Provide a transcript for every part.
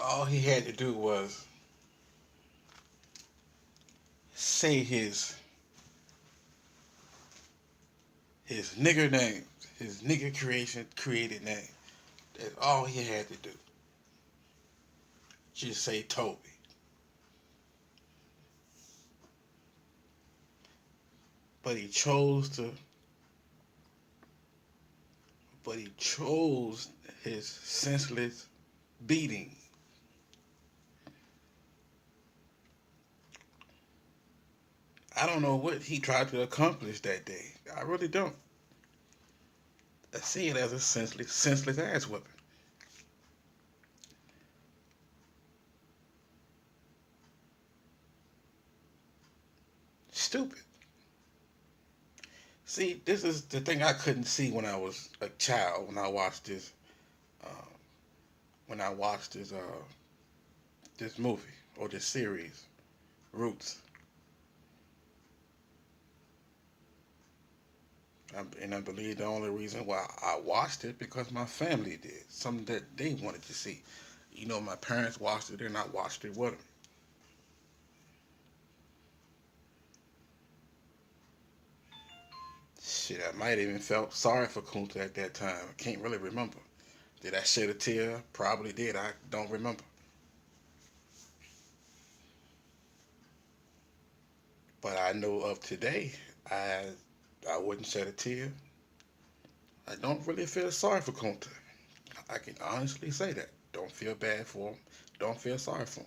All he had to do was say his nigger name, his nigger created name. That's all he had to do. Just say Toby. But he chose to but he chose his senseless beating. I don't know what he tried to accomplish that day. I really don't. I see it as a senseless ass whipping. Stupid. See, this is the thing I couldn't see when I was a child. Uh, when I watched this movie or this series, Roots, and I believe the only reason why I watched it because my family did something that they wanted to see. You know, my parents watched it and I watched it with them. Shit, I might even felt sorry for Kunta at that time. I can't really remember. Did I shed a tear? Probably did. I don't remember. But I know of today, I I wouldn't shed a tear. I don't really feel sorry for Kunta. I can honestly say that. Don't feel bad for him. Don't feel sorry for him.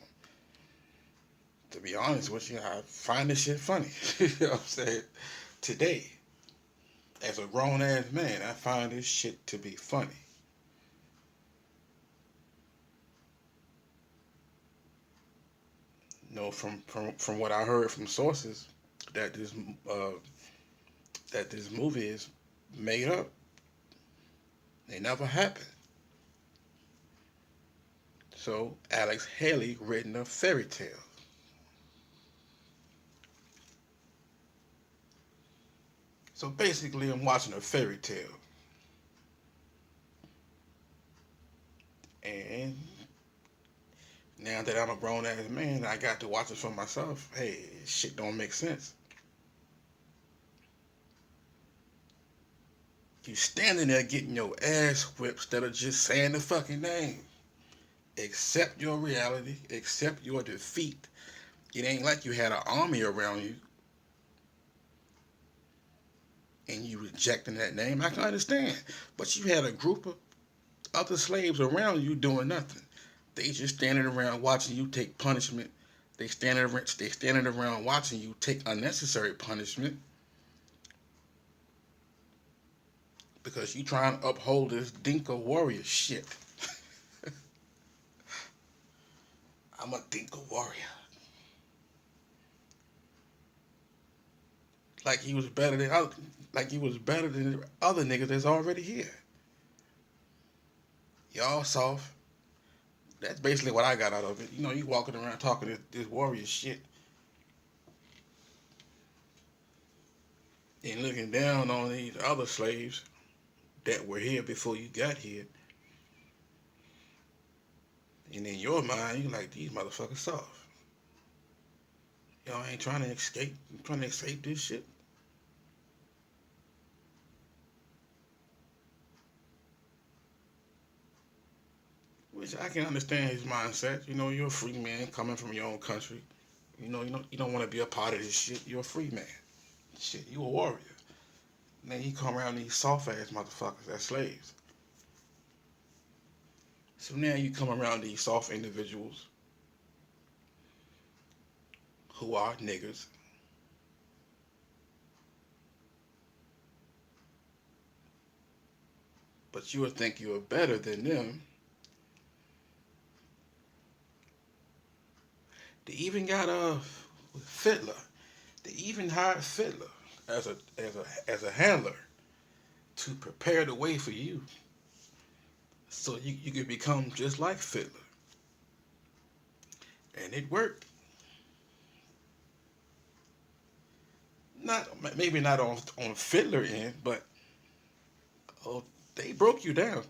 To be honest with you, I find this shit funny. You know what I'm saying? Today, as a grown ass man, I find this shit to be funny. You know, from what I heard from sources, that uh, this movie is made up. It never happened. So Alex Haley written a fairy tale. So basically, I'm watching a fairy tale, and now that I'm a grown ass man, I got to watch it for myself. Hey, shit don't make sense. You standing there getting your ass whipped instead of just saying the fucking name. Accept your reality. Accept your defeat. It ain't like you had an army around you and you rejecting that name. I can understand, but you had a group of other slaves around you doing nothing. They just standing around watching you take punishment. They standing around watching you take unnecessary punishment because you trying to uphold this Dinka warrior shit. I'm a Dinka warrior. Like he was better than other, like he was better than other niggas that's already here. Y'all soft. That's basically what I got out of it. You know, you walking around talking this warrior shit and looking down on these other slaves that were here before you got here. And in your mind, you like these motherfuckers soft. Y'all ain't trying to escape. Trying to escape this shit. Which I can understand his mindset. You know, you're a free man coming from your own country. You don't want to be a part of this shit. You're a free man. Shit, you a warrior. And then you come around these soft ass motherfuckers that's slaves. So now you come around these soft individuals who are niggas, but you would think you are better than them. They even got Fiddler. They even hired Fiddler as a handler to prepare the way for you, so you could become just like Fiddler. And it worked. Not maybe not on Fiddler end, but oh, they broke you down,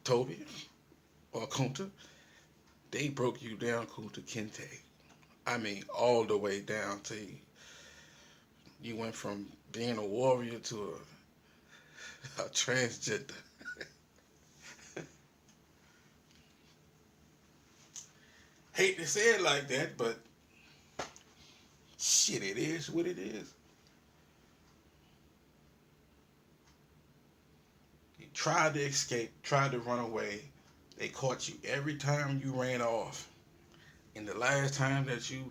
Toby or Kunta. They broke you down, Kunta Kinte. I mean, all the way down to you went from being a warrior to a transgender. Hate to say it like that, but shit, it is what it is. You tried to escape, tried to run away. They caught you every time you ran off. And the last time that you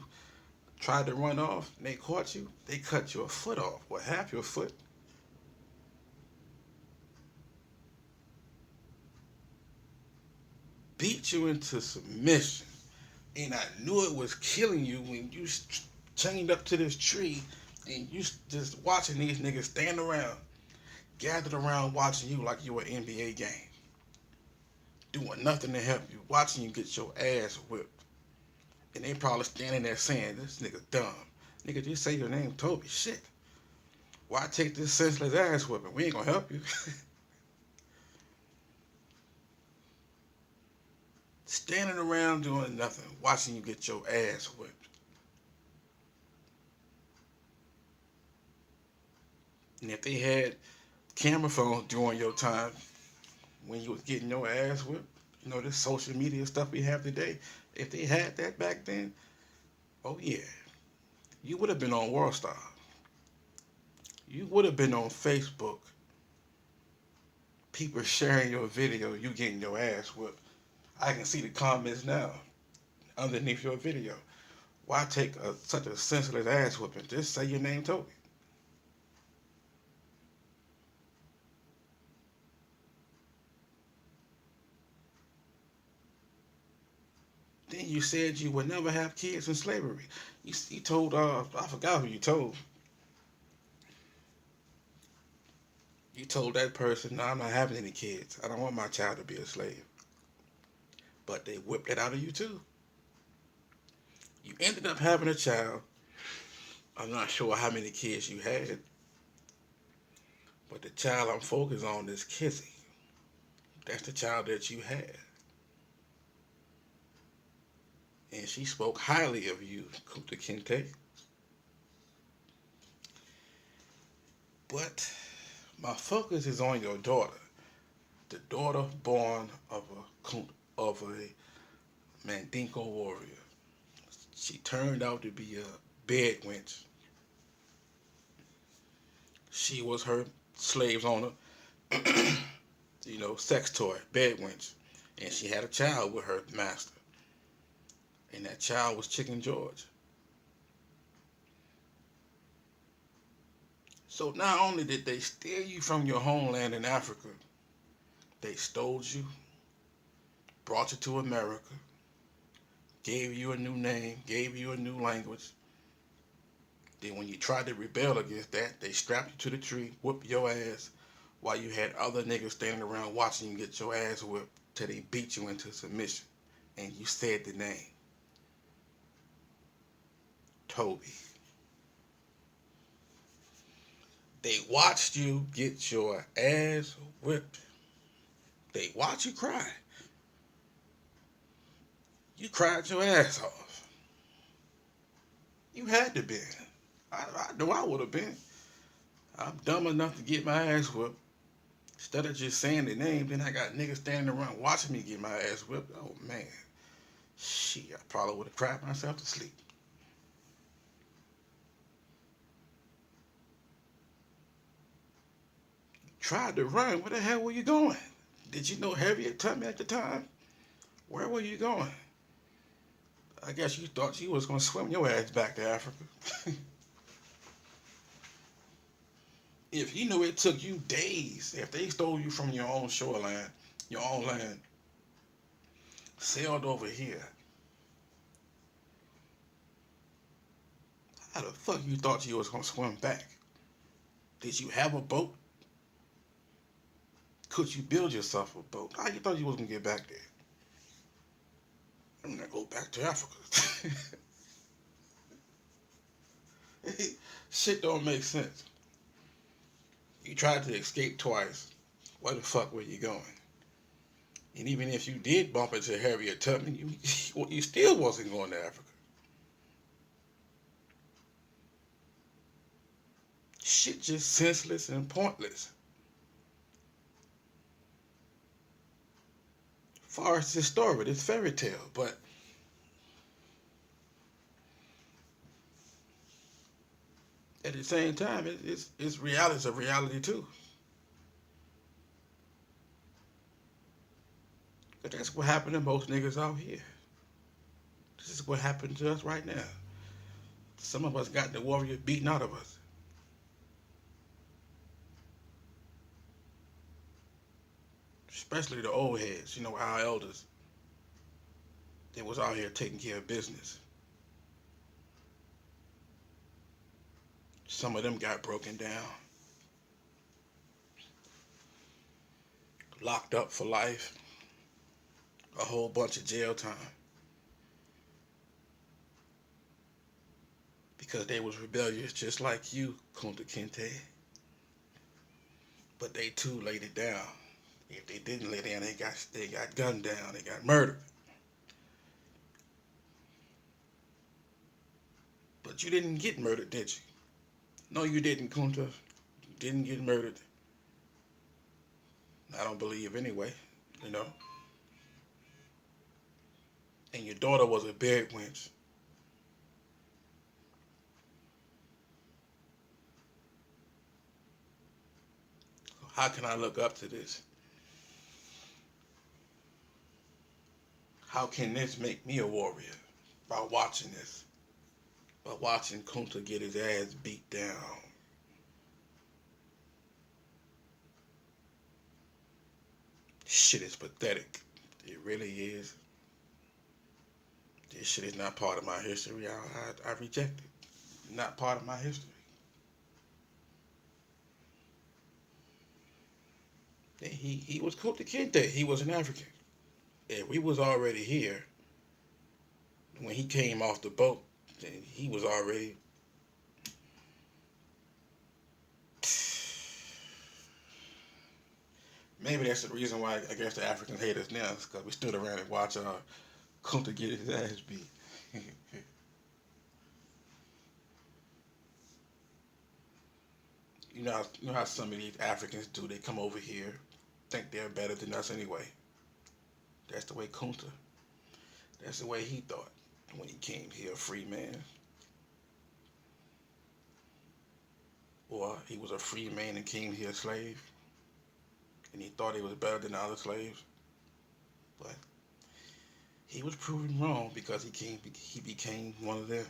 tried to run off and they caught you, they cut your foot off, or half your foot. Beat you into submission. And I knew it was killing you when you chained up to this tree and you just watching these niggas stand around, gathered around watching you like you were an NBA game. Doing nothing to help you, watching you get your ass whipped. And they probably standing there saying, this nigga dumb. Nigga, just say your name, Toby. Shit. Why take this senseless ass whipping? We ain't gonna help you. Standing around doing nothing, watching you get your ass whipped. And if they had camera phones during your time when you was getting your ass whipped, you know, this social media stuff we have today, if they had that back then, oh yeah, you would have been on Worldstar. You would have been on Facebook. People sharing your video, you getting your ass whipped. I can see the comments now underneath your video. Why take such a senseless ass whipping? Just say your name, Toby. Then you said you would never have kids in slavery. You told, I forgot who you told. You told that person, no, I'm not having any kids. I don't want my child to be a slave. But they whipped it out of you too. You ended up having a child. I'm not sure how many kids you had. But the child I'm focused on is Kizzy. That's the child that you had. And she spoke highly of you, Kunta Kinte. But my focus is on your daughter. The daughter born of a Mandingo warrior. She turned out to be a bed wench. She was her slave's owner, you know, sex toy, bed wench. And she had a child with her master. And that child was Chicken George. So not only did they steal you from your homeland in Africa, they stole you, brought you to America, gave you a new name, gave you a new language. Then when you tried to rebel against that, they strapped you to the tree, whooped your ass, while you had other niggas standing around watching you get your ass whipped till they beat you into submission. And you said the name. Toby. They watched you get your ass whipped. They watched you cry. You cried your ass off. You had to be. I know I would have been. I'm dumb enough to get my ass whipped. Instead of just saying the name, then I got niggas standing around watching me get my ass whipped. Oh man. Shit, I probably would have cried myself to sleep. Tried to run. Where the hell were you going? Did you know Harriet Tubman at the time? Where were you going? I guess you thought you was going to swim your ass back to Africa. If you knew it took you days, if they stole you from your own shoreline, your own land, sailed over here, how the fuck you thought you was going to swim back? Did you have a boat? Could you build yourself a boat? How you thought you was going to get back there? I'm going to go back to Africa. Shit don't make sense. You tried to escape twice. Where the fuck were you going? And even if you did bump into Harriet Tubman, you still wasn't going to Africa. Shit just senseless and pointless. Far as this story, it's fairy tale, but at the same time, it's reality. It's a reality too. But that's what happened to most niggas out here. This is what happened to us right now. Some of us got the warrior beaten out of us. Especially the old heads, our elders. They was out here taking care of business. Some of them got broken down, locked up for life, a whole bunch of jail time because they was rebellious just like you, Kunta Kinte. But they too laid it down. If they didn't lay down, they got gunned down, they got murdered. But you didn't get murdered, did you? No, you didn't, Kunta. You didn't get murdered. I don't believe anyway, you know. And your daughter was a bed wench. How can I look up to this? How can this make me a warrior? By watching this. By watching Kunta get his ass beat down. Shit is pathetic. It really is. This shit is not part of my history. I reject it. Not part of my history. He was Kunta Kinte. He was an African. And we was already here when he came off the boat. And he was already. Maybe that's the reason why I guess the Africans hate us now, is because we stood around and watched Kunta get his ass beat. You know how some of these Africans do. They come over here, think they're better than us anyway. That's the way Kunta. That's the way he thought when he came here, a free man. Or he was a free man and came here a slave, and he thought he was better than the other slaves. But he was proven wrong because he became one of them.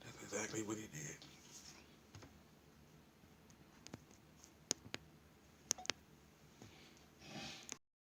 That's exactly what he did.